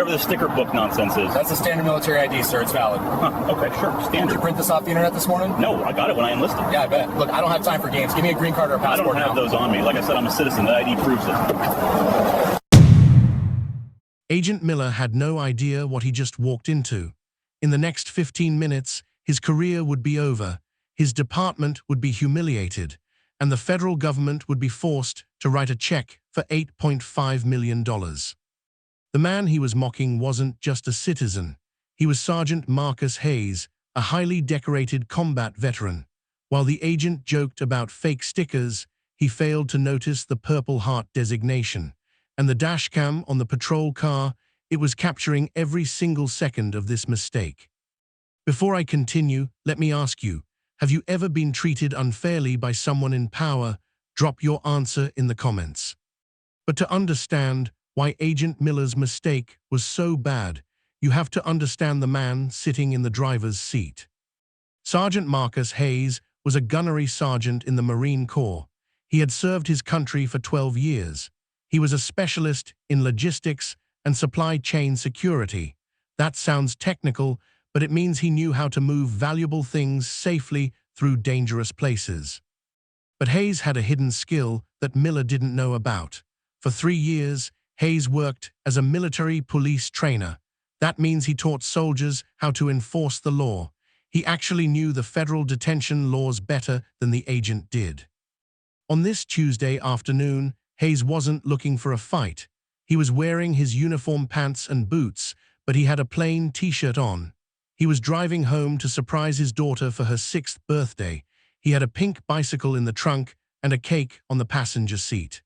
whatever the sticker book nonsense is. That's a standard military ID, sir. It's valid. Huh, okay, sure. Did Standard. you print this off the internet this morning? No, I got it when I enlisted. Yeah, I bet. Look, I don't have time for games. Give me a green card or a I passport don't have now. those on me. Like I said, I'm a citizen. The ID proves it. Agent Miller had no idea what he just walked into. In the next 15 minutes, his career would be over, his department would be humiliated, and the federal government would be forced to write a check for $8.5 million. The man he was mocking wasn't just a citizen. He was Sergeant Marcus Hayes, a highly decorated combat veteran. While the agent joked about fake stickers, he failed to notice the Purple Heart designation. And the dashcam on the patrol car, it was capturing every single second of this mistake. Before I continue, let me ask you, have you ever been treated unfairly by someone in power? Drop your answer in the comments. But to understand why Agent Miller's mistake was so bad, you have to understand the man sitting in the driver's seat. Sergeant Marcus Hayes was a gunnery sergeant in the Marine Corps. He had served his country for 12 years. He was a specialist in logistics and supply chain security. That sounds technical, but it means he knew how to move valuable things safely through dangerous places. But Hayes had a hidden skill that Miller didn't know about. For 3 years, Hayes worked as a military police trainer. That means he taught soldiers how to enforce the law. He actually knew the federal detention laws better than the agent did. On this Tuesday afternoon, Hayes wasn't looking for a fight. He was wearing his uniform pants and boots, but he had a plain t-shirt on. He was driving home to surprise his daughter for her 6th birthday. He had a pink bicycle in the trunk and a cake on the passenger seat.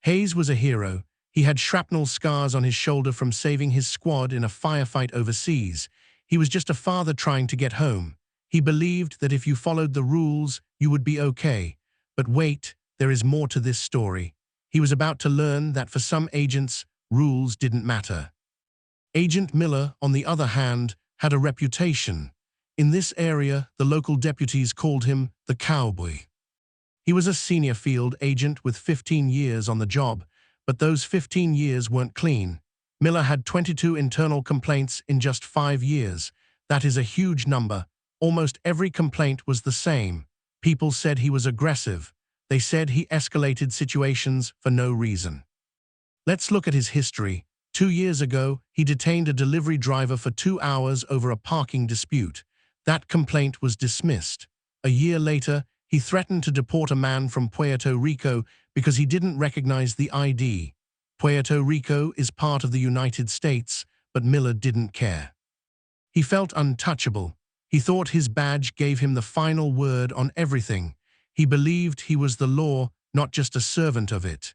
Hayes was a hero. He had shrapnel scars on his shoulder from saving his squad in a firefight overseas. He was just a father trying to get home. He believed that if you followed the rules, you would be okay. But wait, there is more to this story. He was about to learn that for some agents, rules didn't matter. Agent Miller, on the other hand, had a reputation. In this area, the local deputies called him the cowboy. He was a senior field agent with 15 years on the job, but those 15 years weren't clean. Miller had 22 internal complaints in just 5 years. That is a huge number. Almost every complaint was the same. People said he was aggressive. They said he escalated situations for no reason. Let's look at his history. 2 years ago, he detained a delivery driver for 2 hours over a parking dispute. That complaint was dismissed. A year later, he threatened to deport a man from Puerto Rico because he didn't recognize the ID. Puerto Rico is part of the United States, but Miller didn't care. He felt untouchable. He thought his badge gave him the final word on everything. He believed he was the law, not just a servant of it.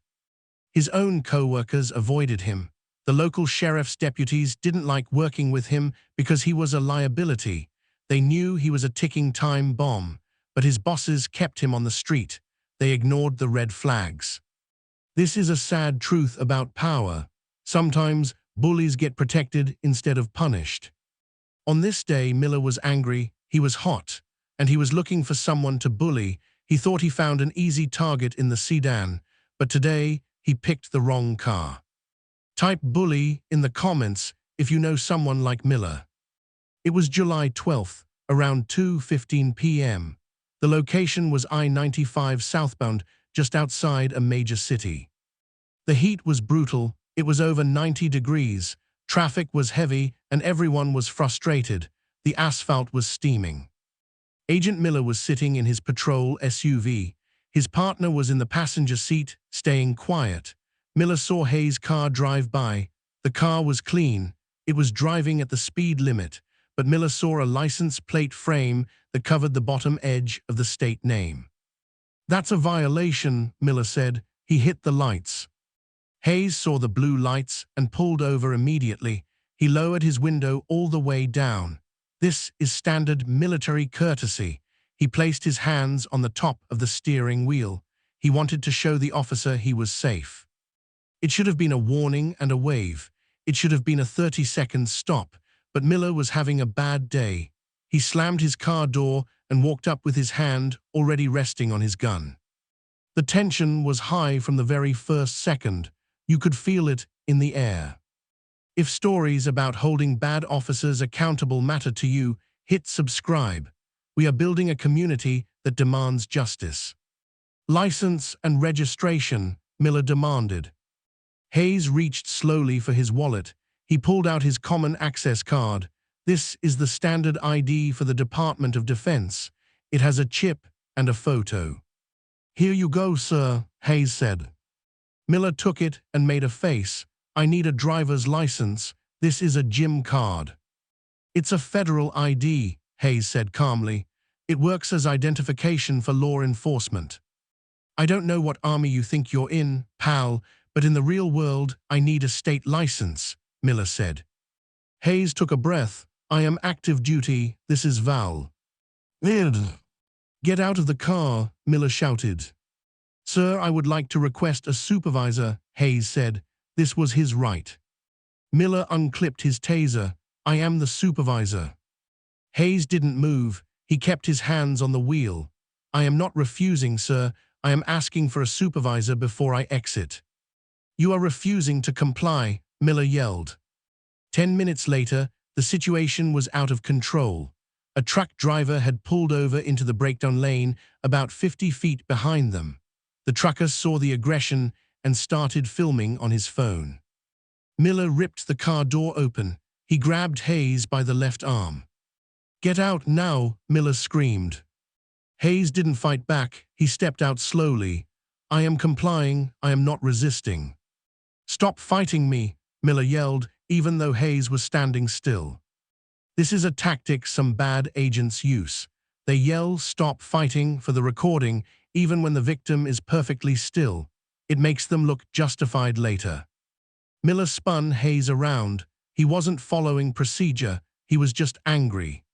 His own co-workers avoided him. The local sheriff's deputies didn't like working with him because he was a liability. They knew he was a ticking time bomb, but his bosses kept him on the street. They ignored the red flags. This is a sad truth about power. Sometimes bullies get protected instead of punished. On this day, Miller was angry, he was hot, and he was looking for someone to bully. He thought he found an easy target in the sedan, but today he picked the wrong car. Type bully in the comments if you know someone like Miller. It was July 12th, around 2:15 p.m. The location was I-95 southbound, just outside a major city. The heat was brutal. It was over 90 degrees. Traffic was heavy and everyone was frustrated. The asphalt was steaming. Agent Miller was sitting in his patrol SUV. His partner was in the passenger seat, staying quiet. Miller saw Hayes' car drive by. The car was clean. It was driving at the speed limit, but Miller saw a license plate frame that covered the bottom edge of the state name. "That's a violation," Miller said. He hit the lights. Hayes saw the blue lights and pulled over immediately. He lowered his window all the way down. This is standard military courtesy. He placed his hands on the top of the steering wheel. He wanted to show the officer he was safe. It should have been a warning and a wave. It should have been a 30-second stop, but Miller was having a bad day. He slammed his car door and walked up with his hand already resting on his gun. The tension was high from the very first second. You could feel it in the air. If stories about holding bad officers accountable matter to you, hit subscribe. We are building a community that demands justice. License and registration, Miller demanded. Hayes reached slowly for his wallet. He pulled out his common access card. This is the standard ID for the Department of Defense. It has a chip and a photo. Here you go, sir, Hayes said. Miller took it and made a face. I need a driver's license. This is a gym card. It's a federal ID, Hayes said calmly. It works as identification for law enforcement. I don't know what army you think you're in, pal, but in the real world, I need a state license, Miller said. Hayes took a breath. I am active duty. This is Val. Get out of the car, Miller shouted. Sir, I would like to request a supervisor, Hayes said. This was his right. Miller unclipped his taser. I am the supervisor. Hayes didn't move. He kept his hands on the wheel. I am not refusing, sir. I am asking for a supervisor before I exit. You are refusing to comply, Miller yelled. 10 minutes later, the situation was out of control. A truck driver had pulled over into the breakdown lane about 50 feet behind them. The trucker saw the aggression and started filming on his phone. Miller ripped the car door open. He grabbed Hayes by the left arm. Get out now, Miller screamed. Hayes didn't fight back. He stepped out slowly. I am complying. I am not resisting. Stop fighting me, Miller yelled, even though Hayes was standing still. This is a tactic some bad agents use. They yell, stop fighting, for the recording, even when the victim is perfectly still. It makes them look justified later. Miller spun Hayes around. He wasn't following procedure. He was just angry.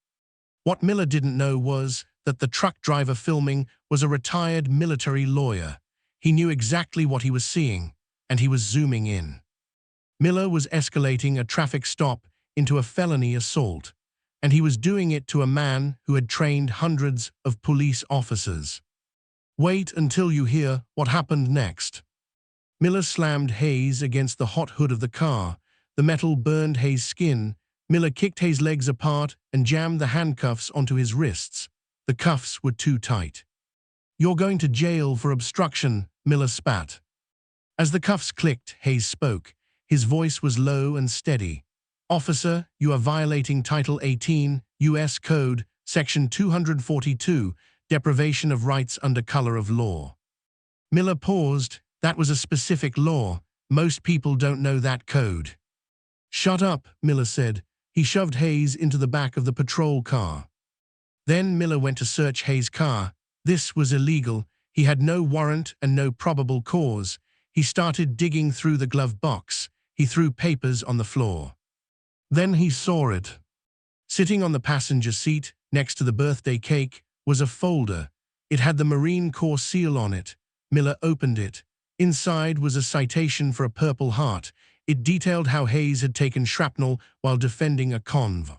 What Miller didn't know was that the truck driver filming was a retired military lawyer. He knew exactly what he was seeing, and he was zooming in. Miller was escalating a traffic stop into a felony assault, and he was doing it to a man who had trained hundreds of police officers. Wait until you hear what happened next. Miller slammed Hayes against the hot hood of the car. The metal burned Hayes' skin. Miller kicked Hayes' legs apart and jammed the handcuffs onto his wrists. The cuffs were too tight. You're going to jail for obstruction, Miller spat. As the cuffs clicked, Hayes spoke. His voice was low and steady. Officer, you are violating Title 18, U.S. Code, Section 242, deprivation of rights under color of law. Miller paused. That was a specific law. Most people don't know that code. Shut up, Miller said. He shoved Hayes into the back of the patrol car. Then Miller went to search Hayes' car. This was illegal. He had no warrant and no probable cause. He started digging through the glove box. He threw papers on the floor. Then he saw it. Sitting on the passenger seat, next to the birthday cake, was a folder. It had the Marine Corps seal on it. Miller opened it. Inside was a citation for a Purple Heart. It detailed how Hayes had taken shrapnel while defending a conv.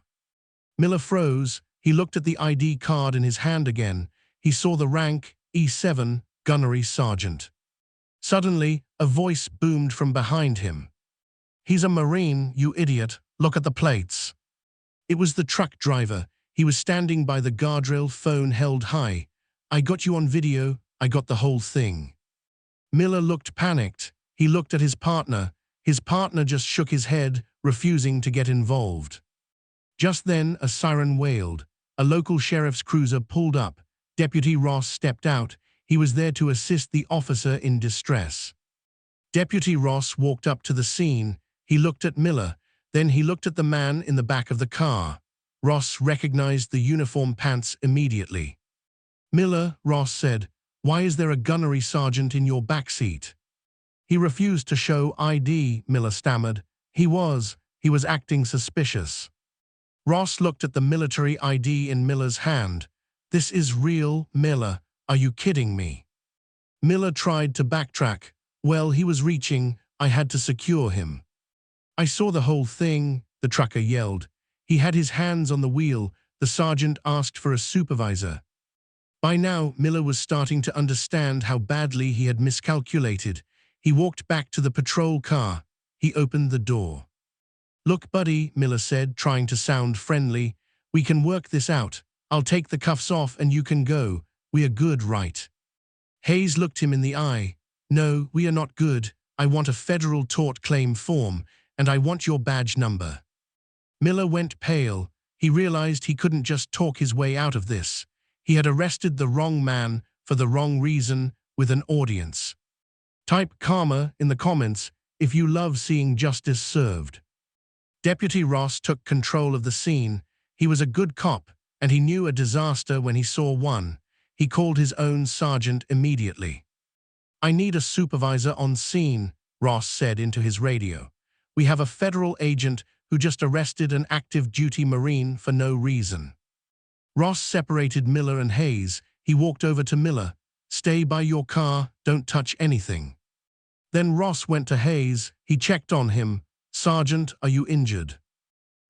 Miller froze. He looked at the ID card in his hand again. He saw the rank, E7, Gunnery Sergeant. Suddenly, a voice boomed from behind him. He's a Marine, you idiot. Look at the plates. It was the truck driver. He was standing by the guardrail, phone held high. I got you on video. I got the whole thing. Miller looked panicked. He looked at his partner. His partner just shook his head, refusing to get involved. Just then, a siren wailed. A local sheriff's cruiser pulled up. Deputy Ross stepped out. He was there to assist the officer in distress. Deputy Ross walked up to the scene. He looked at Miller. Then he looked at the man in the back of the car. Ross recognized the uniform pants immediately. Miller, Ross said, why is there a gunnery sergeant in your backseat? He refused to show ID, Miller stammered. He was acting suspicious. Ross looked at the military ID in Miller's hand. This is real, Miller. Are you kidding me? Miller tried to backtrack. Well, he was reaching. I had to secure him. I saw the whole thing, the trucker yelled. He had his hands on the wheel. The sergeant asked for a supervisor. By now, Miller was starting to understand how badly he had miscalculated. He walked back to the patrol car. He opened the door. "Look, buddy," Miller said, trying to sound friendly. "We can work this out. I'll take the cuffs off and you can go. We are good, right?" Hayes looked him in the eye. "No, we are not good. I want a federal tort claim form, and I want your badge number." Miller went pale. He realized he couldn't just talk his way out of this. He had arrested the wrong man for the wrong reason with an audience. Type karma in the comments if you love seeing justice served. Deputy Ross took control of the scene. He was a good cop, and he knew a disaster when he saw one. He called his own sergeant immediately. "I need a supervisor on scene," Ross said into his radio. "We have a federal agent who just arrested an active duty Marine for no reason." Ross separated Miller and Hayes. He walked over to Miller. "Stay by your car, don't touch anything." Then Ross went to Hayes. He checked on him. "Sergeant, are you injured?"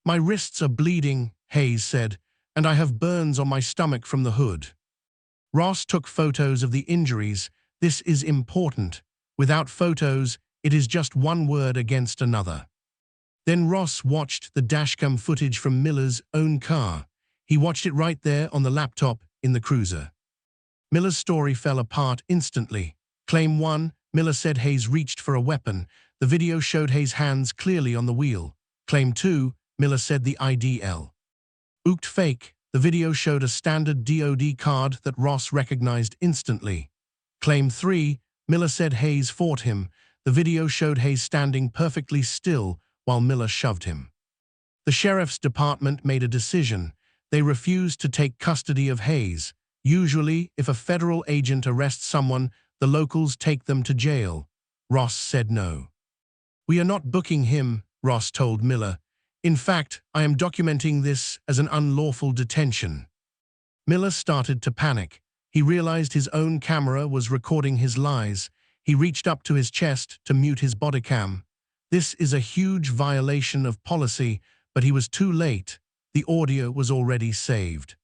"My wrists are bleeding," Hayes said, "and I have burns on my stomach from the hood." Ross took photos of the injuries. "This is important. Without photos, it is just one word against another." Then Ross watched the dashcam footage from Miller's own car. He watched it right there on the laptop in the cruiser. Miller's story fell apart instantly. Claim 1, Miller said Hayes reached for a weapon. The video showed Hayes' hands clearly on the wheel. Claim 2, Miller said the IDL ooked fake. The video showed a standard DOD card that Ross recognized instantly. Claim 3, Miller said Hayes fought him. The video showed Hayes standing perfectly still while Miller shoved him. The sheriff's department made a decision. They refused to take custody of Hayes. Usually, if a federal agent arrests someone, the locals take them to jail. Ross said no. "We are not booking him," Ross told Miller. "In fact, I am documenting this as an unlawful detention." Miller started to panic. He realized his own camera was recording his lies. He reached up to his chest to mute his bodycam. This is a huge violation of policy, but he was too late. The audio was already saved.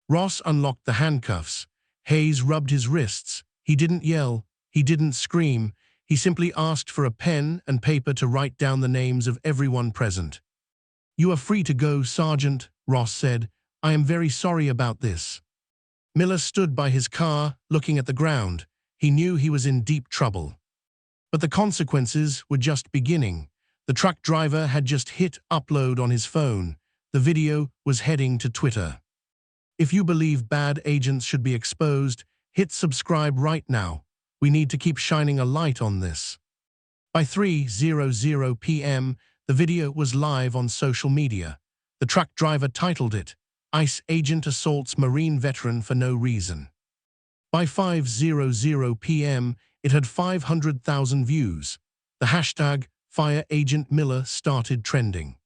Ross unlocked the handcuffs. Hayes rubbed his wrists. He didn't yell. He didn't scream. He simply asked for a pen and paper to write down the names of everyone present. "You are free to go, Sergeant," Ross said. "I am very sorry about this." Miller stood by his car, looking at the ground. He knew he was in deep trouble. But the consequences were just beginning. The truck driver had just hit upload on his phone. The video was heading to Twitter. If you believe bad agents should be exposed, hit subscribe right now. We need to keep shining a light on this. By 3:00 p.m., the video was live on social media. The truck driver titled it, "ICE Agent Assaults Marine Veteran for No Reason." By 5:00 p.m., it had 500,000 views. The hashtag Fire Agent Miller started trending.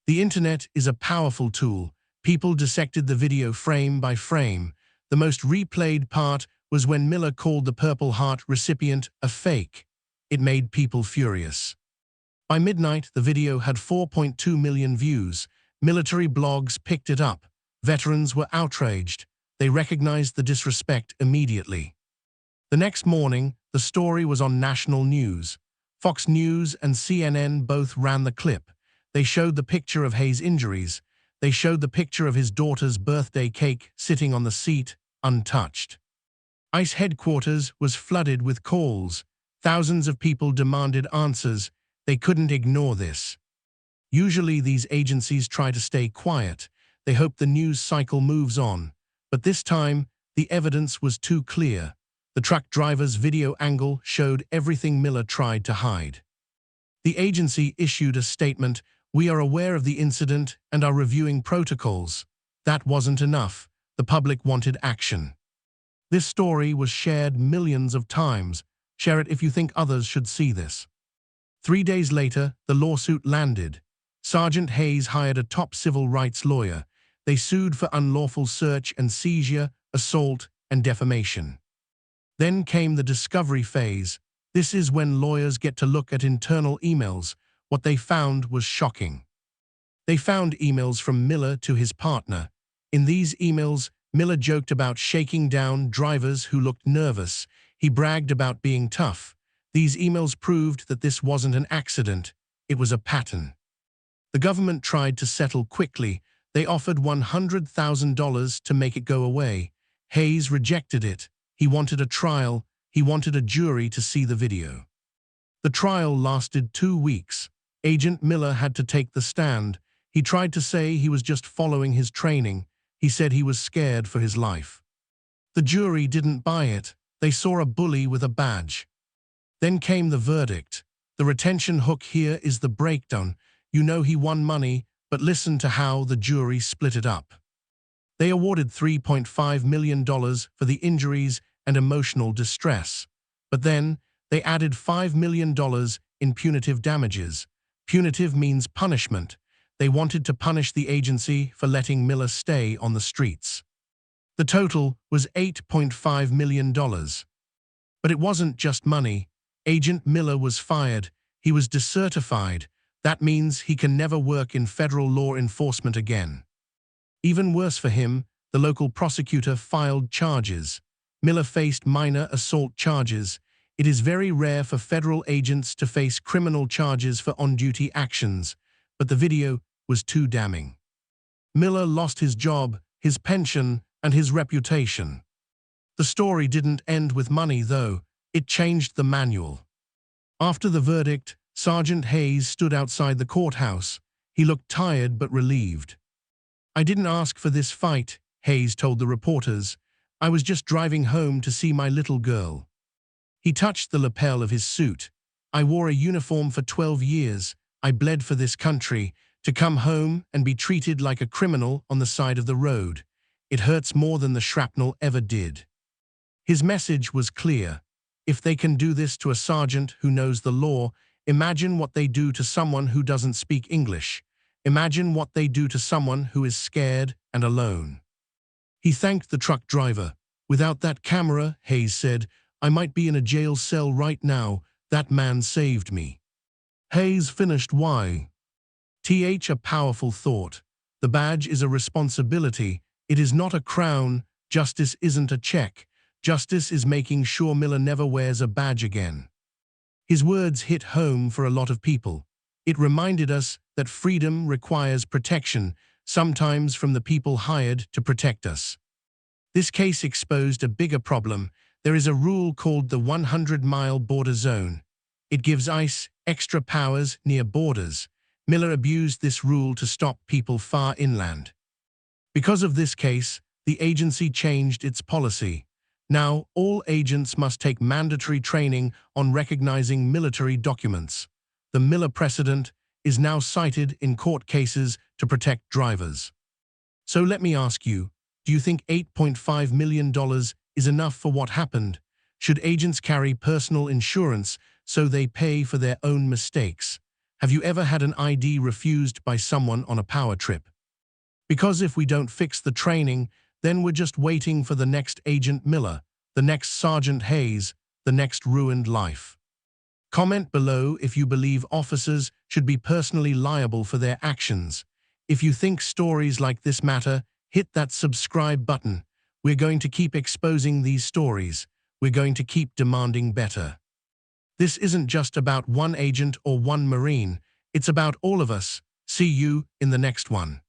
The internet is a powerful tool. People dissected the video frame by frame. The most replayed part was when Miller called the Purple Heart recipient a fake. It made people furious. By midnight, the video had 4.2 million views. Military blogs picked it up. Veterans were outraged. They recognized the disrespect immediately. The next morning, the story was on national news. Fox News and CNN both ran the clip. They showed the picture of Hayes' injuries. They showed the picture of his daughter's birthday cake sitting on the seat, untouched. ICE headquarters was flooded with calls. Thousands of people demanded answers. They couldn't ignore this. Usually these agencies try to stay quiet. They hope the news cycle moves on. But this time, the evidence was too clear. The truck driver's video angle showed everything Miller tried to hide. The agency issued a statement, "We are aware of the incident and are reviewing protocols." That wasn't enough. The public wanted action. This story was shared millions of times. Share it if you think others should see this. 3 days later, the lawsuit landed. Sergeant Hayes hired a top civil rights lawyer. They sued for unlawful search and seizure, assault, and defamation. Then came the discovery phase. This is when lawyers get to look at internal emails. What they found was shocking. They found emails from Miller to his partner. In these emails, Miller joked about shaking down drivers who looked nervous. He bragged about being tough. These emails proved that this wasn't an accident. It was a pattern. The government tried to settle quickly. They offered $100,000 to make it go away. Hayes rejected it. He wanted a trial. He wanted a jury to see the video. The trial lasted 2 weeks. Agent Miller had to take the stand. He tried to say he was just following his training. He said he was scared for his life. The jury didn't buy it. They saw a bully with a badge. Then came the verdict. The retention hook here is the breakdown. You know he won money, but listen to how the jury split it up. They awarded $3.5 million for the injuries and emotional distress. But then, they added $5 million in punitive damages. Punitive means punishment. They wanted to punish the agency for letting Miller stay on the streets. The total was $8.5 million. But it wasn't just money. Agent Miller was fired. He was decertified. That means he can never work in federal law enforcement again. Even worse for him, the local prosecutor filed charges. Miller faced minor assault charges. It is very rare for federal agents to face criminal charges for on-duty actions, but the video was too damning. Miller lost his job, his pension, and his reputation. The story didn't end with money, though. It changed the manual. After the verdict, Sergeant Hayes stood outside the courthouse. He looked tired but relieved. "I didn't ask for this fight," Hayes told the reporters. "I was just driving home to see my little girl." He touched the lapel of his suit. "I wore a uniform for 12 years. I bled for this country. To come home and be treated like a criminal on the side of the road. It hurts more than the shrapnel ever did." His message was clear. If they can do this to a sergeant who knows the law, imagine what they do to someone who doesn't speak English. Imagine what they do to someone who is scared and alone. He thanked the truck driver. "Without that camera," Hayes said, "I might be in a jail cell right now. That man saved me." Hayes finished why. A powerful thought. The badge is a responsibility. It is not a crown. Justice isn't a check. Justice is making sure Miller never wears a badge again. His words hit home for a lot of people. It reminded us that freedom requires protection, sometimes from the people hired to protect us. This case exposed a bigger problem. There is a rule called the 100-mile border zone. It gives ICE extra powers near borders. Miller abused this rule to stop people far inland. Because of this case, the agency changed its policy. Now, all agents must take mandatory training on recognizing military documents. The Miller precedent is now cited in court cases to protect drivers. So let me ask you, do you think $8.5 million is enough for what happened? Should agents carry personal insurance so they pay for their own mistakes? Have you ever had an ID refused by someone on a power trip? Because if we don't fix the training, then we're just waiting for the next Agent Miller, the next Sergeant Hayes, the next ruined life. Comment below if you believe officers should be personally liable for their actions. If you think stories like this matter, hit that subscribe button. We're going to keep exposing these stories. We're going to keep demanding better. This isn't just about one agent or one Marine. It's about all of us. See you in the next one.